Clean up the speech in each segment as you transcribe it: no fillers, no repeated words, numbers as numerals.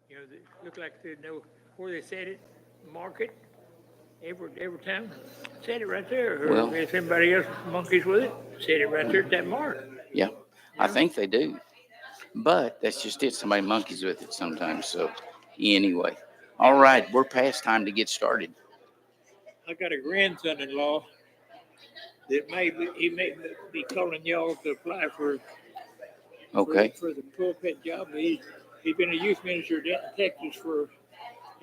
They look like they know where they set it, mark it every time. Set it right there. Well, Or if anybody else monkeys with it, set it right there at that mark. yeah, You I know? think they do. But that's just it. Somebody monkeys with it sometimes. So, anyway. All right. We're past time to get started. I got a grandson-in-law that he may be calling y'all to apply Okay. for the pulpit job. He's been a youth minister in Texas for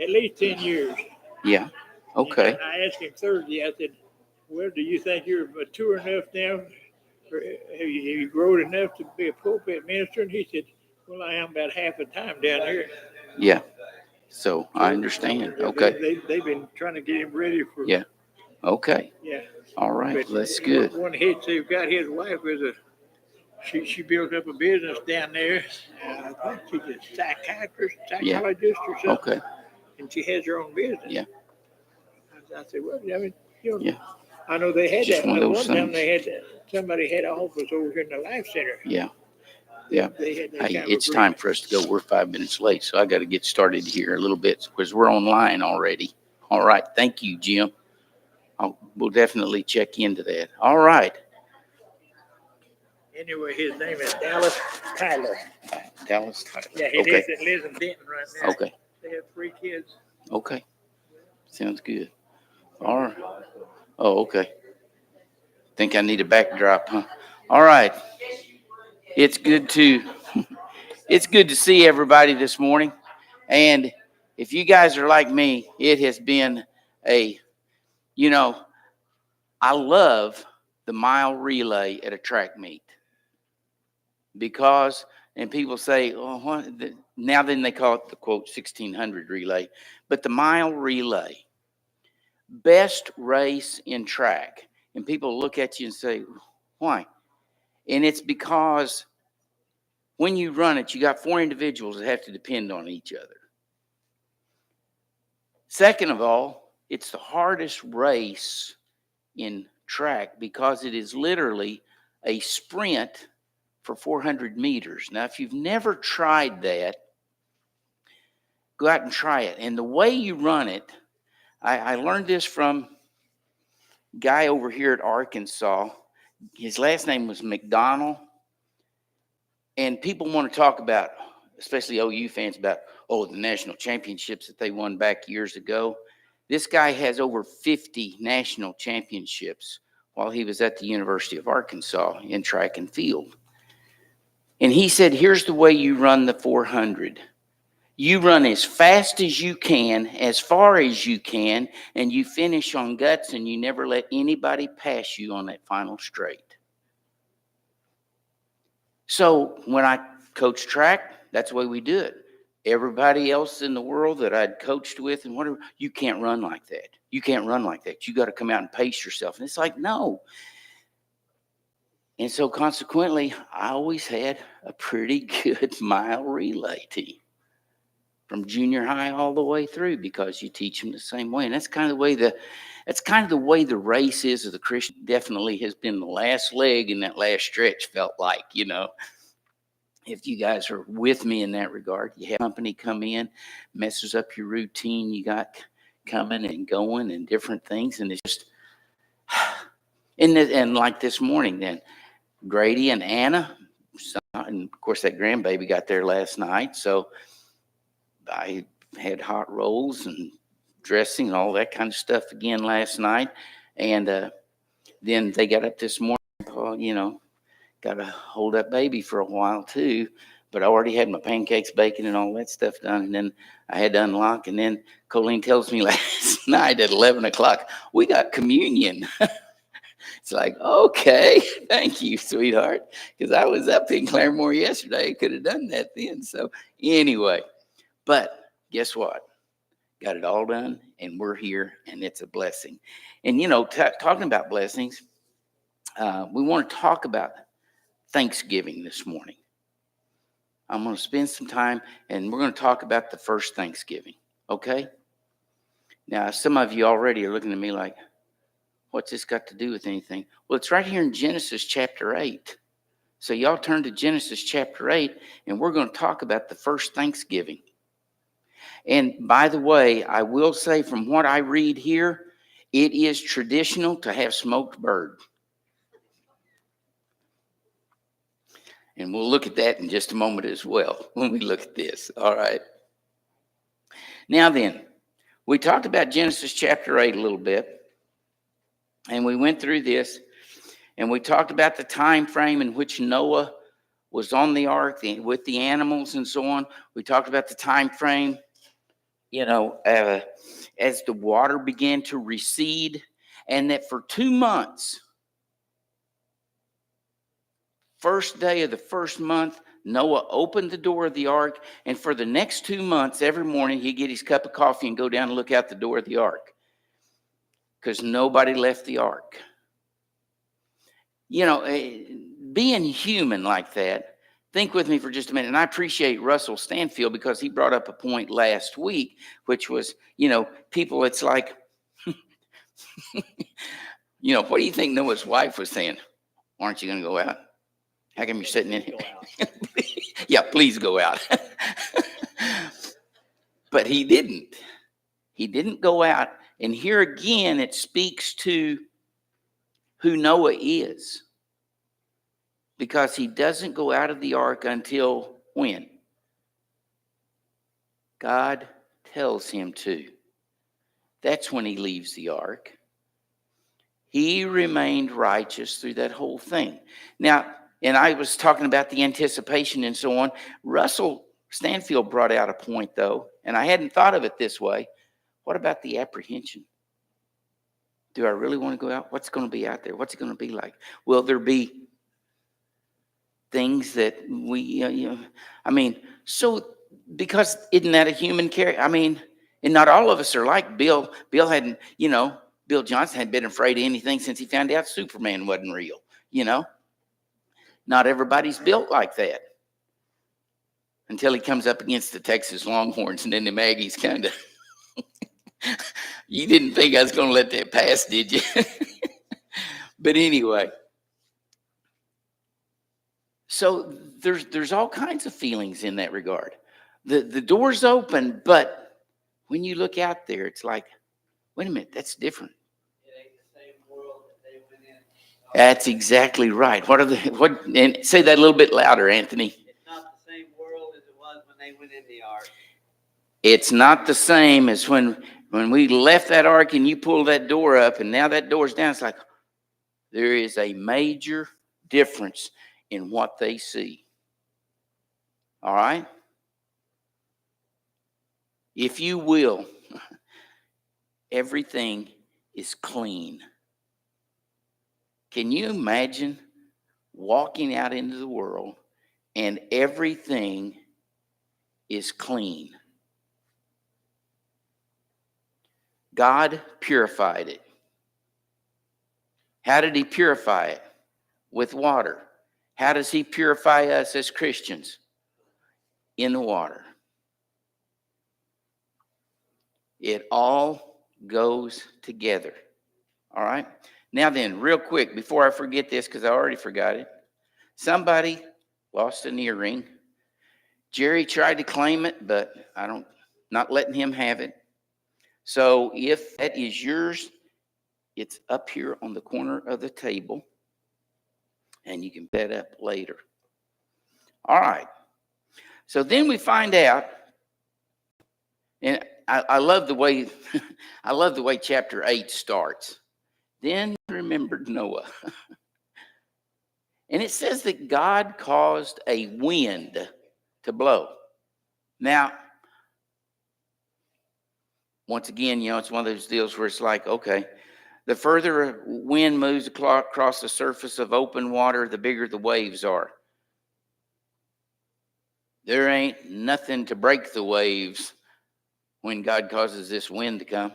at least 10 years. Yeah. And Okay. I asked him Thursday. I said, "Well, do you think you're mature enough now? Or have you grown enough to be a pulpit minister?" And he said, "Well, I am about half the time down here." Yeah. So, I So understand. Okay. they've been trying to get him ready for. Yeah. Okay. Yeah. All right. But That's good. one hit they've got, his wife was she built up a business down there. I think she's a Yeah. psychologist or something, Okay. and she has her own business. Yeah. I said, well, I mean, Yeah. I know they had Just that. one of At those one time things. they had somebody had an office over here in the Life Center. Yeah. Yeah. They had that Hey, kind of it's time for us to go. We're 5 minutes late, so I got to get started here a little bit because we're online already. All right. Thank you, Jim. We'll definitely check into that. All right. Anyway, his name is Dallas Tyler. Dallas Tyler. Yeah, he Okay. lives in Denton right now. Okay. They have 3 kids. Okay. Sounds good. All right. Oh, okay. Think I need a backdrop, huh? All right. It's good to it's good to see everybody this morning. And if you guys are like me, it has been a, you know, I love the mile relay at a track meet because, and people say, oh, what? Now then they call it the quote 1600 relay, but the mile relay, best race in track. And people look at you and say, why? And it's because when you run it, you got 4 individuals that have to depend on each other. Second of all, it's the hardest race in track because it is literally a sprint for 400 meters. Now, if you've never tried that, go out and try it. And the way you run it, I learned this from a guy over here at Arkansas. His last name was McDonald. And people want to talk about, especially OU fans, about, the national championships that they won back years ago. This guy has over 50 national championships while he was at the University of Arkansas in track and field. And he said, here's the way you run the 400. You run as fast as you can, as far as you can, and you finish on guts, and you never let anybody pass you on that final straight. So when I coach track, that's the way we do it. Everybody else in the world that I'd coached with and whatever, you can't run like that. You can't run like that. You got to come out and pace yourself. And it's like, no. And so consequently, I always had a pretty good mile relay team from junior high all the way through because you teach them the same way. And that's kind of the way the race is of the Christian. Definitely has been the last leg in that last stretch, felt like, if you guys are with me in that regard. You have company come in, messes up your routine you got coming and going and different things. And it's just, and like this morning then, Grady and Anna, and of course that grandbaby got there last night. So I had hot rolls and dressing and all that kind of stuff again last night. And then they got up this morning, got to hold that baby for a while too, but I already had my pancakes, bacon, and all that stuff done. And then I had to unlock. And then Colleen tells me last night at 11 o'clock, we got communion. It's like, okay, thank you, sweetheart. Because I was up in Claremore yesterday. I could have done that then. So anyway, but guess what? Got it all done, and we're here, and it's a blessing. And, talking about blessings, we want to talk about Thanksgiving this morning. I'm going to spend some time and we're going to talk about the first Thanksgiving. Okay? Now, some of you already are looking at me like, what's this got to do with anything? Well, it's right here in Genesis chapter 8. So y'all turn to Genesis chapter 8 and we're going to talk about the first Thanksgiving. And by the way, I will say from what I read here, it is traditional to have smoked bird. And we'll look at that in just a moment as well when we look at this. All right. Now then, we talked about Genesis chapter 8 a little bit. And we went through this. And we talked about the time frame in which Noah was on the ark with the animals and so on. We talked about the time frame, as the water began to recede, and that for 2 months, first day of the first month, Noah opened the door of the ark, and for the next 2 months, every morning he'd get his cup of coffee and go down and look out the door of the ark because nobody left the ark. Being human like that, think with me for just a minute. And I appreciate Russell Stanfield because he brought up a point last week, which was, people, it's like, what do you think Noah's wife was saying? Aren't you going to go out? How come you're sitting in here? Yeah, please go out. But he didn't. He didn't go out. And here again, it speaks to who Noah is. Because he doesn't go out of the ark until when? God tells him to. That's when he leaves the ark. He remained righteous through that whole thing. Now, and I was talking about the anticipation and so on. Russell Stanfield brought out a point, though, and I hadn't thought of it this way. What about the apprehension? Do I really want to go out? What's going to be out there? What's it going to be like? Will there be things that so because isn't that a human character? And not all of us are like Bill. Bill Johnson hadn't been afraid of anything since he found out Superman wasn't real. Not everybody's built like that until he comes up against the Texas Longhorns, and then the Aggies kind of, you didn't think I was going to let that pass, did you? But anyway. So there's all kinds of feelings in that regard. The door's open, but when you look out there, it's like, wait a minute, that's different. It ain't the same world that they went in. That's exactly right. And say that a little bit louder, Anthony. It's not the same world as it was when they went in the ark. It's not the same as when we left that ark and you pull that door up and now that door's down. It's like there is a major difference in what they see. All right? If you will, everything is clean. Can you imagine walking out into the world and everything is clean? God purified it. How did he purify it? With water. How does he purify us as Christians? In the water. It all goes together. All right? Now then, real quick, before I forget this, because I already forgot it. Somebody lost an earring. Jerry tried to claim it, but not letting him have it. So if that is yours, it's up here on the corner of the table. And you can pick that up later. All right. So then we find out, and I love the way chapter 8 starts. Then remembered Noah. And it says that God caused a wind to blow. Now, once again, it's one of those deals where it's like, okay, the further a wind moves across the surface of open water, the bigger the waves are. There ain't nothing to break the waves when God causes this wind to come.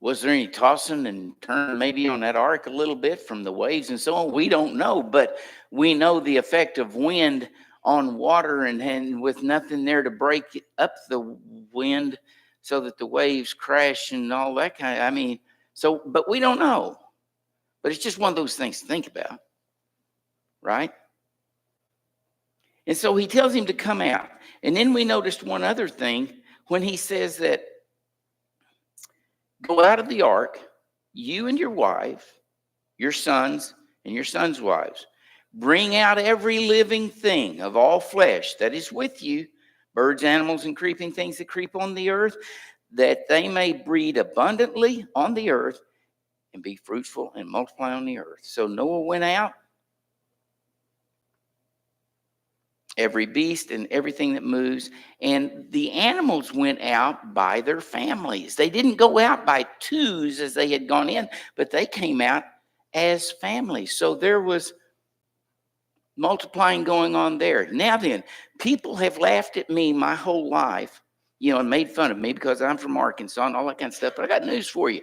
Was there any tossing and turning maybe on that ark a little bit from the waves and so on? We don't know, but we know the effect of wind on water and with nothing there to break up the wind so that the waves crash and all that kind of, but we don't know. But it's just one of those things to think about, right? And so he tells him to come out. And then we noticed one other thing when he says that go out of the ark, you and your wife, your sons and your sons' wives. Bring out every living thing of all flesh that is with you, birds, animals, and creeping things that creep on the earth, that they may breed abundantly on the earth and be fruitful and multiply on the earth. So Noah went out, every beast and everything that moves, and the animals went out by their families. They didn't go out by twos as they had gone in, but they came out as families. So there was multiplying going on there. Now then, people have laughed at me my whole life, and made fun of me because I'm from Arkansas and all that kind of stuff. But I got news for you.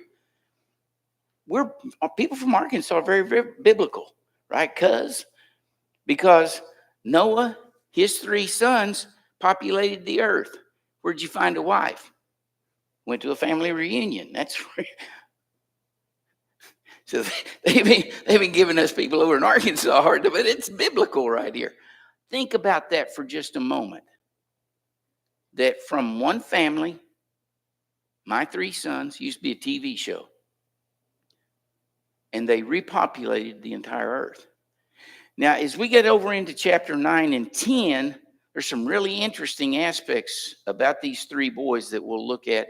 People from Arkansas are very, very biblical, right? Because Noah, his 3 sons, populated the earth. Where'd you find a wife? Went to a family reunion. That's where. So they've been giving us people over in Arkansas a hard time, but it's biblical right here. Think about that for just a moment. That from one family, my 3 sons used to be a TV show. And they repopulated the entire earth. Now, as we get over into chapter 9 and 10, there's some really interesting aspects about these 3 boys that we'll look at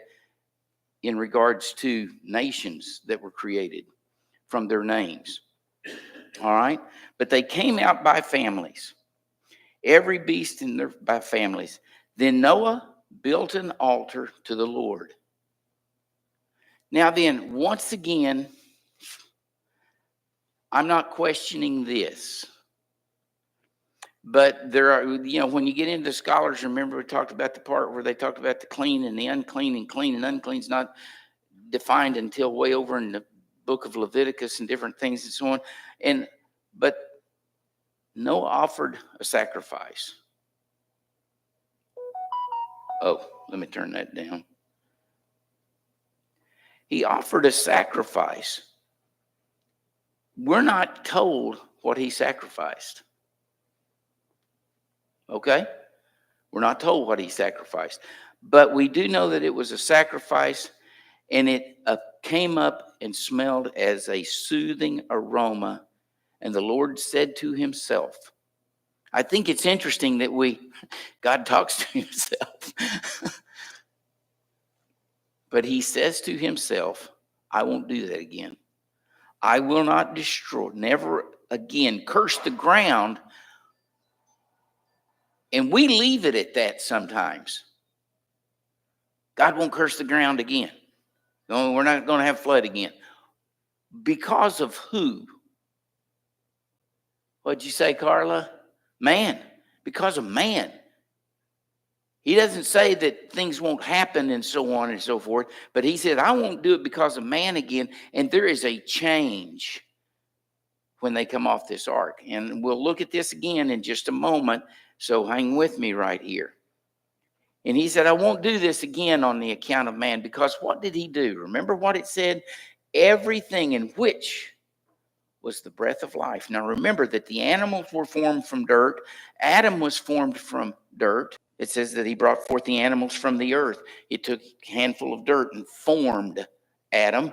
in regards to nations that were created from their names. All right? But they came out by families. Every beast by families. Then Noah built an altar to the Lord. Now then, once again, I'm not questioning this. But there are, when you get into scholars, remember we talked about the part where they talked about the clean and the unclean, and clean and unclean is not defined until way over in the book of Leviticus and different things and so on. But Noah offered a sacrifice. Oh, let me turn that down. He offered a sacrifice. We're not told what he sacrificed. Okay? We're not told what he sacrificed. But we do know that it was a sacrifice, and it came up and smelled as a soothing aroma. And the Lord said to himself, I think it's interesting that God talks to himself. But he says to himself, I won't do that again. I will not destroy, never again curse the ground. And we leave it at that sometimes. God won't curse the ground again. No, we're not going to have flood again. Because of who? What'd you say, Carla? Man. Because of man. He doesn't say that things won't happen and so on and so forth, but he said, I won't do it because of man again. And there is a change when they come off this ark. And we'll look at this again in just a moment, so hang with me right here. And he said, I won't do this again on the account of man, because what did he do? Remember what it said? Everything in which was the breath of life. Now remember that the animals were formed from dirt. Adam was formed from dirt. It says that he brought forth the animals from the earth. He took a handful of dirt and formed Adam.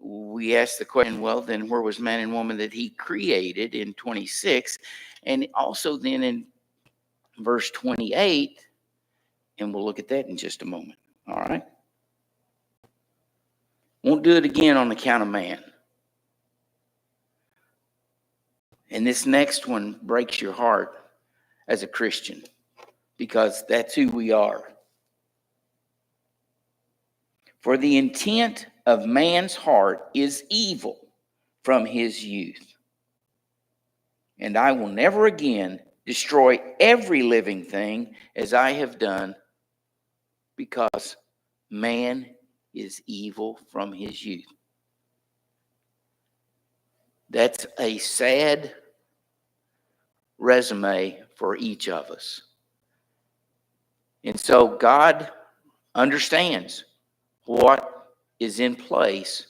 We asked the question, well, then where was man and woman that he created in 26? And also then in verse 28, and we'll look at that in just a moment. All right? Won't do it again on account of man. And this next one breaks your heart as a Christian, because that's who we are. For the intent of man's heart is evil from his youth. And I will never again destroy every living thing as I have done, because man is evil from his youth. That's a sad resume for each of us. And so God understands what is in place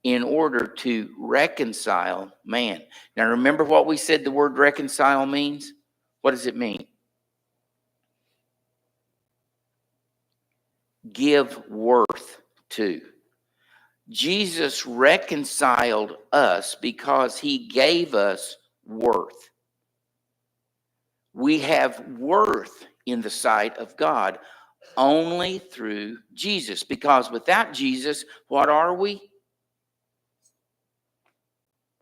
in order to reconcile man. Now remember what we said the word reconcile means? What does it mean? give worth to. Jesus reconciled us because he gave us worth. We have worth in the sight of God only through Jesus, because without Jesus, what are we?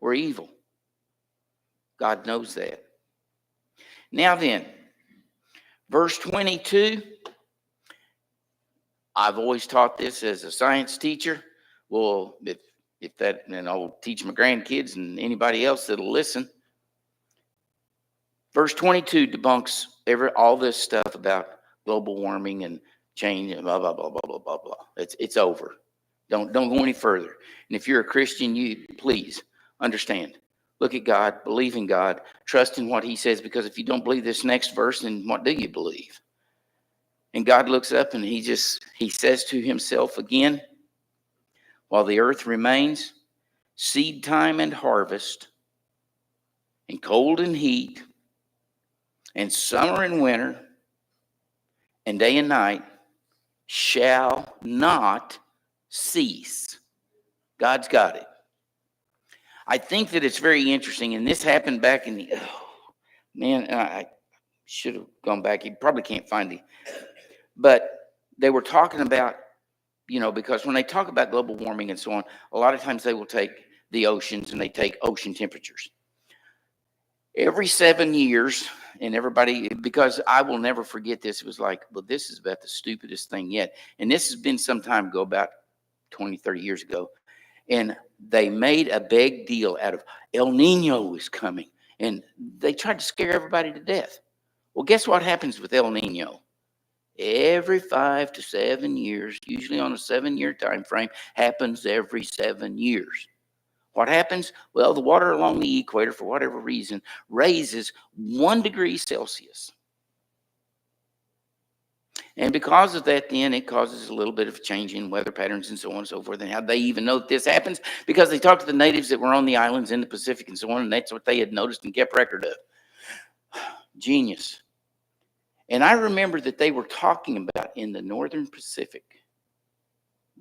We're evil. God knows that. Now then, verse 22, I've always taught this as a science teacher. Well, if that, and I'll teach my grandkids and anybody else that'll listen. Verse 22 debunks all this stuff about global warming and change and blah, blah, blah, blah, blah, blah, blah. It's over. Don't go any further. And if you're a Christian, you please understand. Look at God, believe in God, trust in what he says, because if you don't believe this next verse, then what do you believe? And God looks up and he says to himself again, while the earth remains, seed time and harvest, and cold and heat, and summer and winter, and day and night shall not cease. God's got it. I think that it's very interesting, and this happened back in the, I should have gone back. You probably can't find it. But they were talking about, because when they talk about global warming and so on, a lot of times they will take the oceans and they take ocean temperatures. Every 7 years, and everybody, because I will never forget this, it was like, well, this is about the stupidest thing yet. And this has been some time ago, about 20, 30 years ago. And they made a big deal out of El Nino is coming. And they tried to scare everybody to death. Well, guess what happens with El Nino? Every 5 to 7 years, usually on a 7-year time frame, happens every 7 years. What happens? Well, the water along the equator, for whatever reason, raises 1 degree Celsius. And because of that, then it causes a little bit of change in weather patterns and so on and so forth. And how they even know that this happens? Because they talked to the natives that were on the islands in the Pacific and so on, and that's what they had noticed and kept record of. Genius. And I remember that they were talking about in the northern Pacific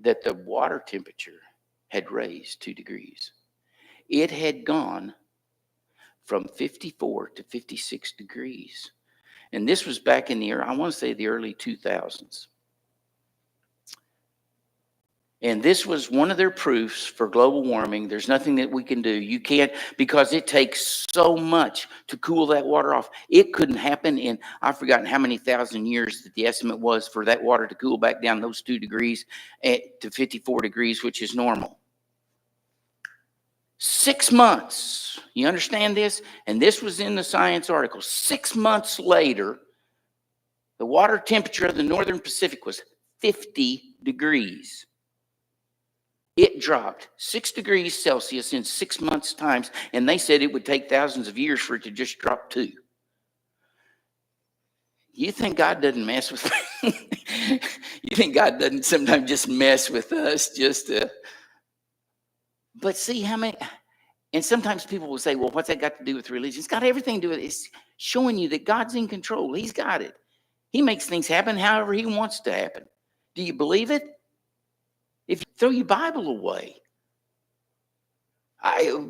that the water temperature had raised 2 degrees. It had gone from 54 to 56 degrees. And this was back in I want to say the early 2000s. And this was one of their proofs for global warming. There's nothing that we can do. You can't, because it takes so much to cool that water off. It couldn't happen in, I've forgotten how many thousand years that the estimate was for that water to cool back down those 2 degrees to 54 degrees, which is normal. 6 months. You understand this? And this was in the science article. 6 months later, the water temperature of the northern Pacific was 50 degrees. It dropped 6 degrees Celsius in 6 months' times, and they said it would take thousands of years for it to just drop 2. You think God doesn't mess with you think God doesn't sometimes just mess with us just to... But see how many, and sometimes people will say, well, what's that got to do with religion? It's got everything to do with it. It's showing you that God's in control. He's got it. He makes things happen however he wants to happen. Do you believe it? If you throw your Bible away.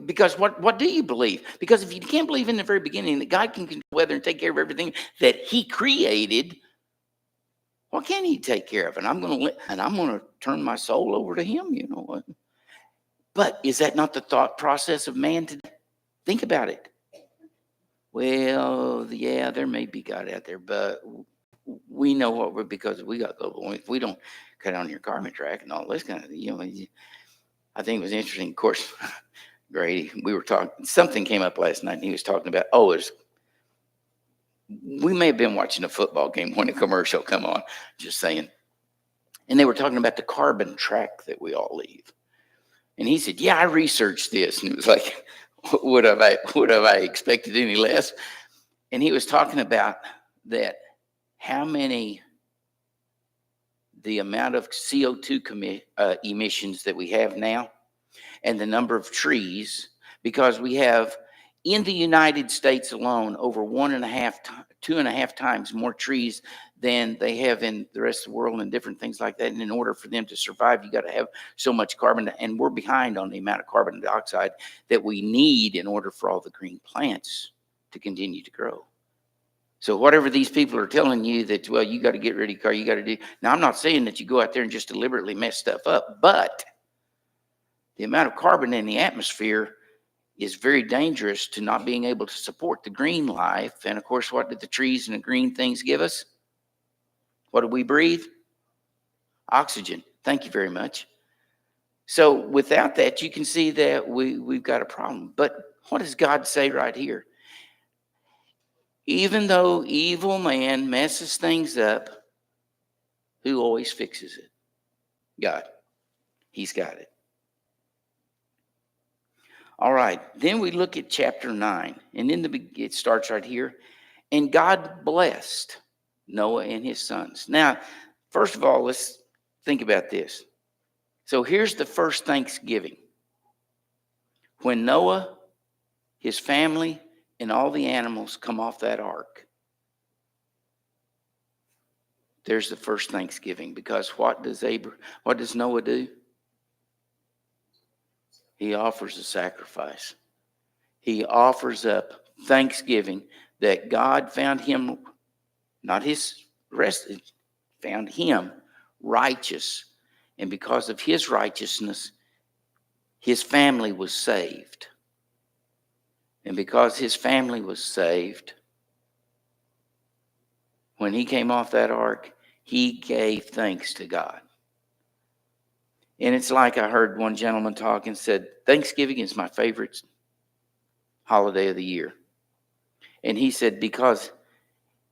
Because what do you believe? Because if you can't believe in the very beginning that God can control weather and take care of everything that he created, what can he take care of? And I'm going to turn my soul over to him, you know what? But is that not the thought process of man today? Think about it. Well, yeah, there may be God out there, but we know what we're, because we got global warming. If we don't cut on your carbon track and all this kind of, I think it was interesting. Of course, Grady, we were talking, something came up last night and he was talking about, we may have been watching a football game when a commercial come on, just saying. And they were talking about the carbon track that we all leave. And he said, yeah, I researched this. And it was like, would have I expected any less? And he was talking about that, the amount of CO2 emissions that we have now, and the number of trees, because we have In the United States alone, over 2.5 times more trees than they have in the rest of the world and different things like that. And in order for them to survive, you got to have so much carbon. And we're behind on the amount of carbon dioxide that we need in order for all the green plants to continue to grow. So whatever these people are telling you that, well, you got to get rid of your car, you got to do. Now, I'm not saying that you go out there and just deliberately mess stuff up, but the amount of carbon in the atmosphere is very dangerous to not being able to support the green life. And of course, what did the trees and the green things give us? What do we breathe? Oxygen. Thank you very much. So without that, you can see that we've got a problem. But what does God say right here? Even though evil man messes things up, who always fixes it? God. He's got it. All right, then we look at chapter 9, and it starts right here. And God blessed Noah and his sons. Now, first of all, let's think about this. So here's the first Thanksgiving. When Noah, his family, and all the animals come off that ark, there's the first Thanksgiving. Because what does Noah do? He offers a sacrifice. He offers up thanksgiving that God found him, not his rest, found him righteous. And because of his righteousness, his family was saved. And because his family was saved, when he came off that ark, he gave thanks to God. And it's like I heard one gentleman talk and said, Thanksgiving is my favorite holiday of the year. And he said, because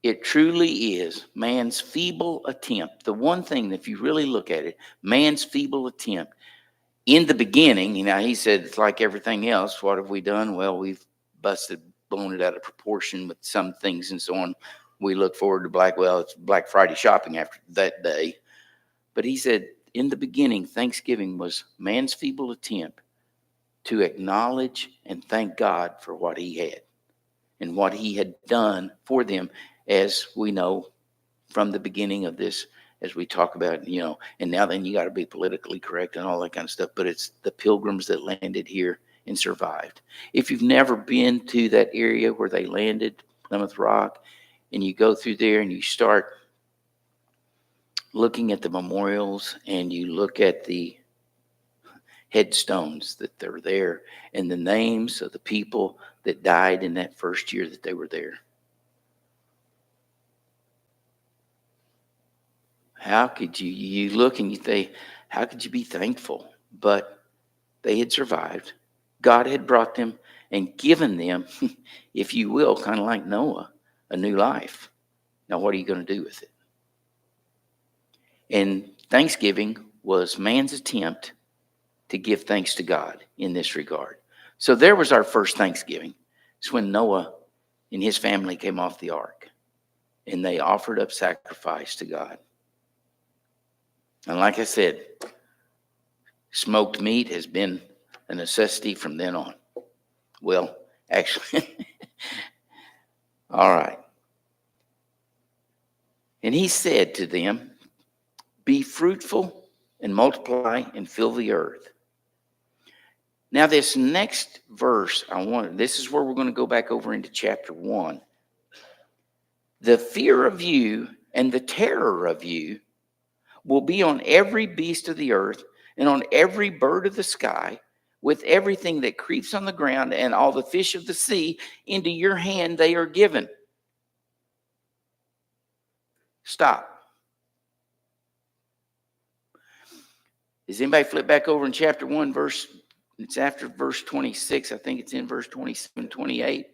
it truly is man's feeble attempt. The one thing, if you really look at it, man's feeble attempt. In the beginning, he said, it's like everything else. What have we done? Well, we've blown it out of proportion with some things and so on. We look forward to it's Black Friday shopping after that day. But he said, in the beginning, Thanksgiving was man's feeble attempt to acknowledge and thank God for what he had and what he had done for them, as we know from the beginning of this, as we talk about, and now then you got to be politically correct and all that kind of stuff, but it's the pilgrims that landed here and survived. If you've never been to that area where they landed, Plymouth Rock, and you go through there and you start looking at the memorials and you look at the headstones that are there and the names of the people that died in that first year that they were there. How could you look and you think, how could you be thankful? But they had survived. God had brought them and given them, if you will, kind of like Noah, a new life. Now, what are you going to do with it? And Thanksgiving was man's attempt to give thanks to God in this regard. So there was our first Thanksgiving. It's when Noah and his family came off the ark and they offered up sacrifice to God. And like I said, smoked meat has been a necessity from then on. Well, actually, all right. And he said to them, be fruitful and multiply and fill the earth. Now, this next verse, this is where we're going to go back over into chapter 1. The fear of you and the terror of you will be on every beast of the earth and on every bird of the sky, with everything that creeps on the ground and all the fish of the sea. Into your hand they are given. Stop. Does anybody flip back over in chapter 1 verse? It's after verse 26. I think it's in verse 27, 28.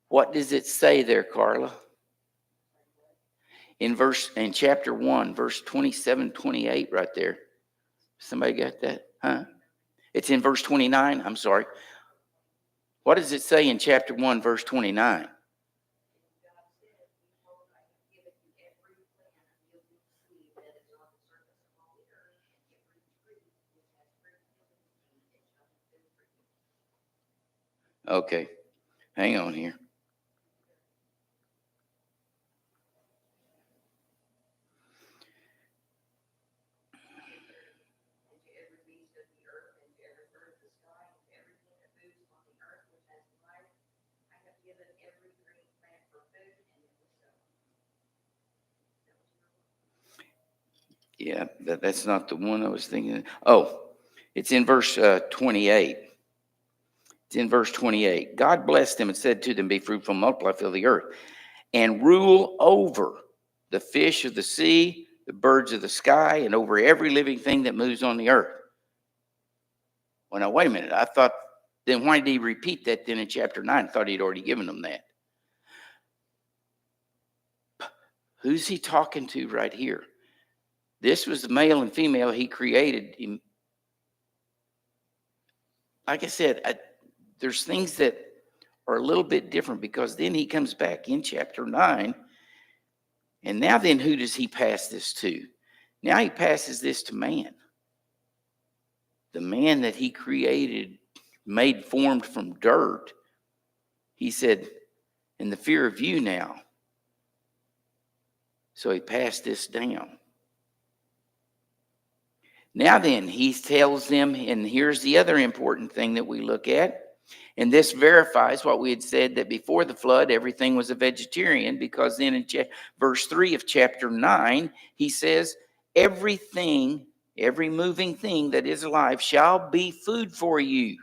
What does it say there, Carla? In chapter 1, verse 27, 28, right there. Somebody got that? Huh? It's in verse 29. I'm sorry. What does it say in chapter 1, verse 29? Okay. Hang on here. Yeah, that's not the one I was thinking. Oh, it's in verse 28. It's in verse 28. God blessed them and said to them, be fruitful, multiply, fill the earth, and rule over the fish of the sea, the birds of the sky, and over every living thing that moves on the earth. Well, now, wait a minute. I thought, then why did he repeat that then in chapter 9? I thought he'd already given them that. Who's he talking to right here? This was the male and female he created. Like I said, there's things that are a little bit different, because then he comes back in chapter 9. And now then, who does he pass this to? Now he passes this to man. The man that he created, made, formed from dirt. He said, in the fear of you now. So he passed this down. Now then, he tells them, and here's the other important thing that we look at. And this verifies what we had said, that before the flood, everything was a vegetarian, because then in verse 3 of chapter 9, he says, everything, every moving thing that is alive shall be food for you.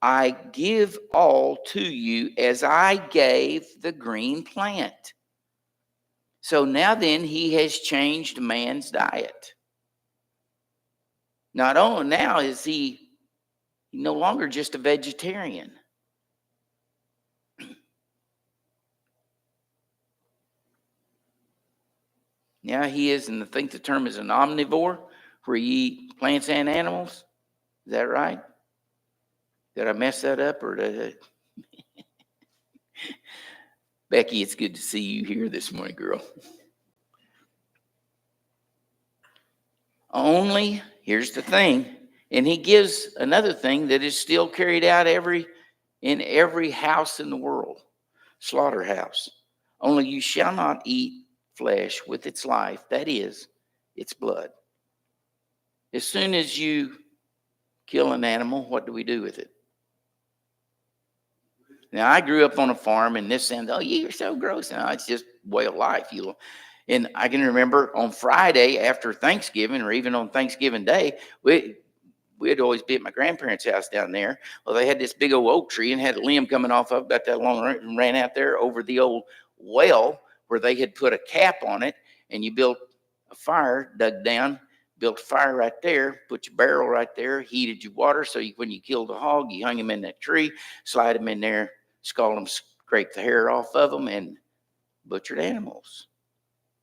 I give all to you as I gave the green plant. So now then, he has changed man's diet. Not only now is he no longer just a vegetarian. Now he is, and I think the term is an omnivore, where he eats plants and animals. Is that right? Did I mess that up, or did I? Becky, it's good to see you here this morning, girl. Only, here's the thing, and he gives another thing that is still carried out in every house in the world, slaughterhouse. Only you shall not eat flesh with its life, that is, its blood. As soon as you kill an animal, what do we do with it? Now, I grew up on a farm, and this sounds, oh, you're so gross. No, it's just way of life. And I can remember on Friday after Thanksgiving, or even on Thanksgiving Day, we'd always be at my grandparents' house down there. Well, they had this big old oak tree and had a limb coming off of about that long, and ran out there over the old well where they had put a cap on it, and you built a fire, dug down, built a fire right there, put your barrel right there, heated your water, so when you killed a hog, you hung him in that tree, slide him in there, scald them, scrape the hair off of them, and butchered animals.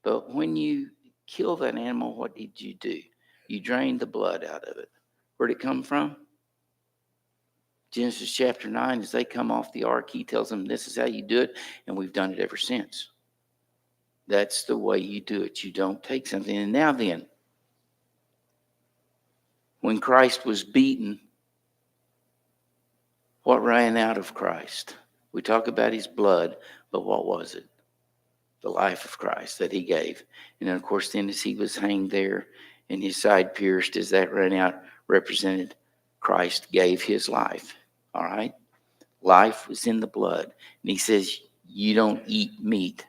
But when you kill that animal, what did you do? You drained the blood out of it. Where'd it come from? Genesis chapter 9, as they come off the ark, he tells them this is how you do it, and we've done it ever since. That's the way you do it. You don't take something. And now then, when Christ was beaten, what ran out of Christ? We talk about his blood, but what was it? The life of Christ that he gave. And then, of course, then as he was hanged there and his side pierced, as that ran out, represented Christ gave his life. All right? Life was in the blood. And he says, you don't eat meat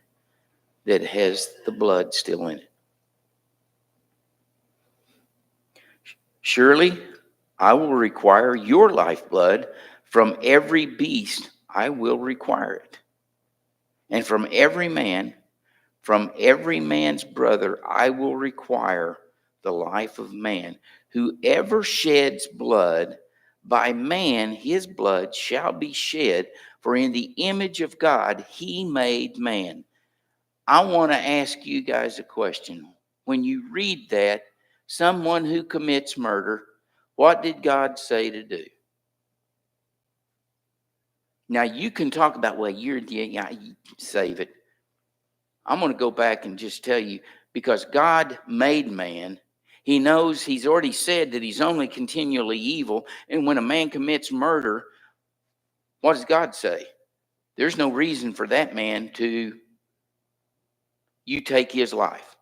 that has the blood still in it. Surely I will require your lifeblood. From every beast I will require it. And from every man's brother, I will require the life of man. Whoever sheds blood, by man his blood shall be shed, for in the image of God he made man. I want to ask you guys a question. When you read that, someone who commits murder, what did God say to do? Now, you can talk about, well, you save it. I'm going to go back and just tell you, because God made man, he knows, he's already said that he's only continually evil. And when a man commits murder, What does God say? There's no reason for that man to you take his life.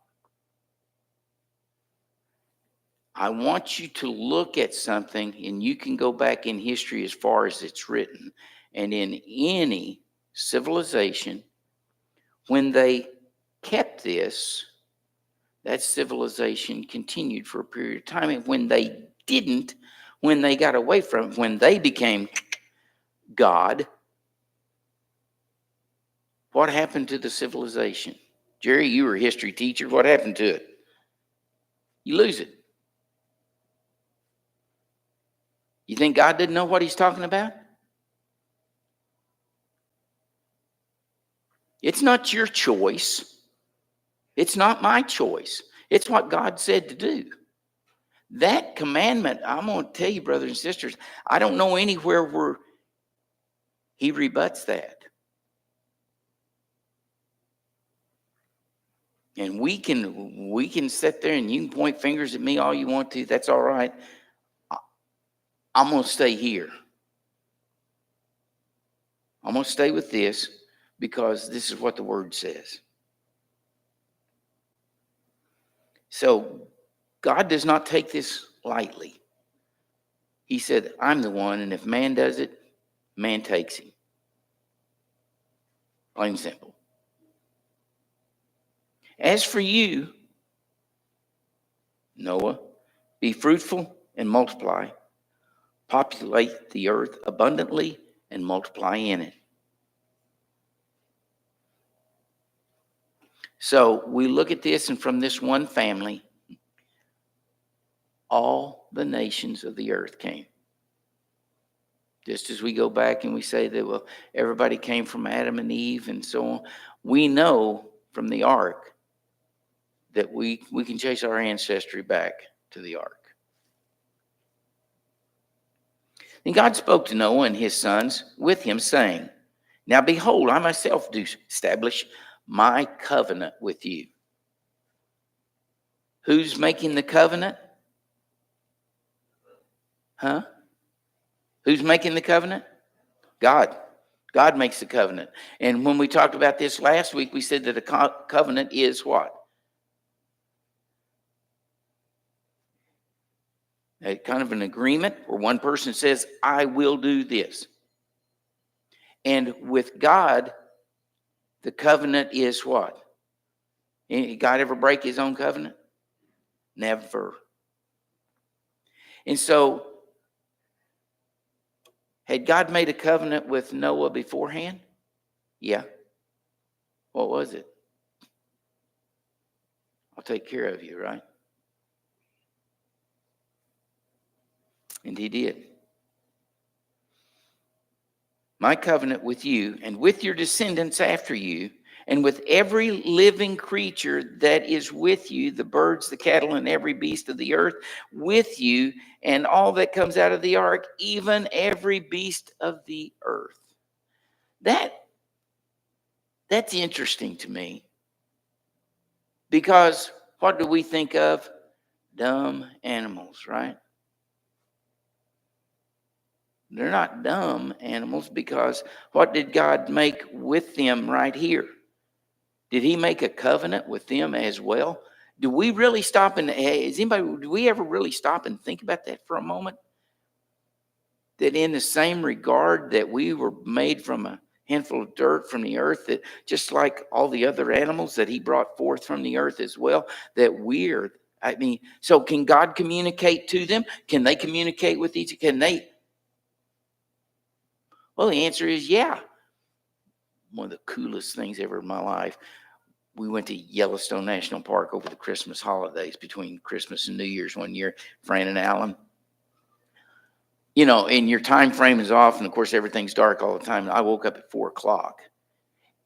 I want you to look at something, and you can go back in history as far as it's written. And in any civilization, when they kept this, that civilization continued for a period of time. And when they didn't, when they got away from it, when they became God, what happened to the civilization? Jerry, you were a history teacher. What happened to it? You lose it. You think God didn't know what he's talking about? It's not your choice. It's not my choice. It's what God said to do. That commandment, I'm going to tell you, brothers and sisters, I don't know anywhere where he rebuts that. And we can sit there and you can point fingers at me all you want to. That's all right. I'm going to stay here. I'm going to stay with this because this is what the word says. So God does not take this lightly. He said, I'm the one, and if man does it, man takes him. Plain and simple. As for you, Noah, be fruitful and multiply. Populate the earth abundantly and multiply in it. So we look at this, and from this one family, all the nations of the earth came. Just as we go back and we say that, well, everybody came from Adam and Eve and so on. We know from the ark that we can chase our ancestry back to the ark. And God spoke to Noah and his sons with him, saying, now behold, I myself do establish my covenant with you. Who's making the covenant? Huh? Who's making the covenant? God. God makes the covenant. And when we talked about this last week, we said that a covenant is what? A kind of an agreement where one person says, I will do this. And with God, the covenant is what? God ever break his own covenant? Never. And so, had God made a covenant with Noah beforehand? Yeah. What was it? I'll take care of you, right? And he did. My covenant with you and with your descendants after you, and with every living creature that is with you, the birds, the cattle, and every beast of the earth with you, and all that comes out of the ark, even every beast of the earth. That's interesting to me. Because what do we think of? Dumb animals, right? They're not dumb animals, because what did God make with them right here? Did he make a covenant with them as well? Do we really stop and do we ever really stop and think about that for a moment? That in the same regard that we were made from a handful of dirt from the earth, that just like all the other animals that he brought forth from the earth as well, that we're, so can God communicate to them? Can they communicate with each? Can they? Well, the answer is yeah. One of the coolest things ever in my life. We went to Yellowstone National Park over the Christmas holidays, between Christmas and New Year's one year, Fran and Alan. You know, and your time frame is off, and of course everything's dark all the time. I woke up at 4:00,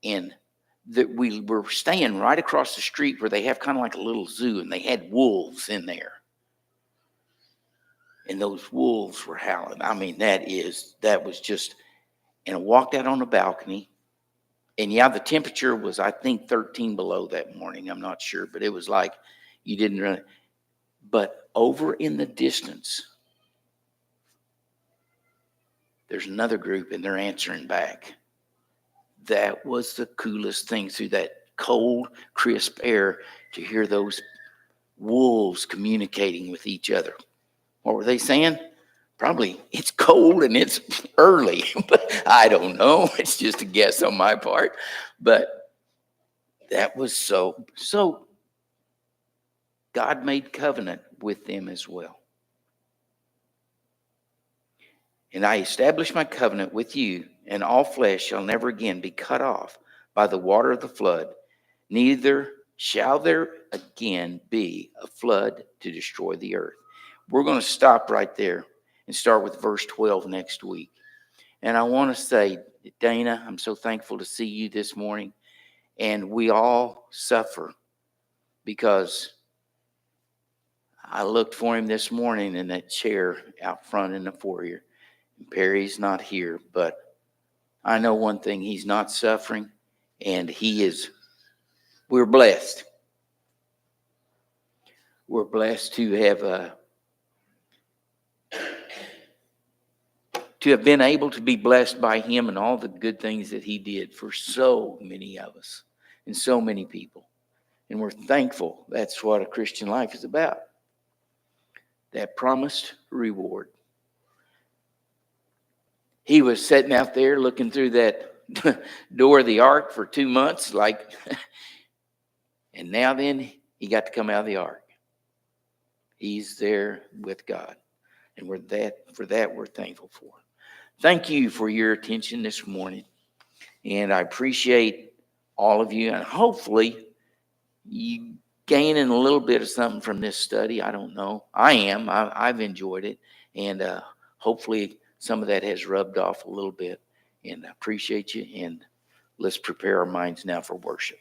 and we were staying right across the street where they have kind of like a little zoo, and they had wolves in there. And those wolves were howling. I mean, that was just, and I walked out on the balcony. And yeah, the temperature was, I think, 13 below that morning. I'm not sure, but it was like you didn't really. But over in the distance, There's another group and they're answering back. That was the coolest thing, through that cold, crisp air, to hear those wolves communicating with each other. What were they saying? Probably, it's cold and it's early, but I don't know. It's just a guess on my part. But that was so God made covenant with them as well. And I establish my covenant with you, and all flesh shall never again be cut off by the water of the flood, neither shall there again be a flood to destroy the earth. We're going to stop right there and start with verse 12 next week. And I want to say, Dana, I'm so thankful to see you this morning. And we all suffer because I looked for him this morning in that chair out front in the foyer. Perry's not here, but I know one thing: he's not suffering, and we're blessed. We're blessed to have been able to be blessed by him and all the good things that he did for so many of us and so many people. And we're thankful. That's what a Christian life is about. That promised reward. He was sitting out there looking through that door of the ark for 2 months, and now then he got to come out of the ark. He's there with God. And we're thankful for. Thank you for your attention this morning. And I appreciate all of you. And hopefully you gaining a little bit of something from this study. I don't know. I am. I've enjoyed it. And hopefully some of that has rubbed off a little bit. And I appreciate you. And let's prepare our minds now for worship.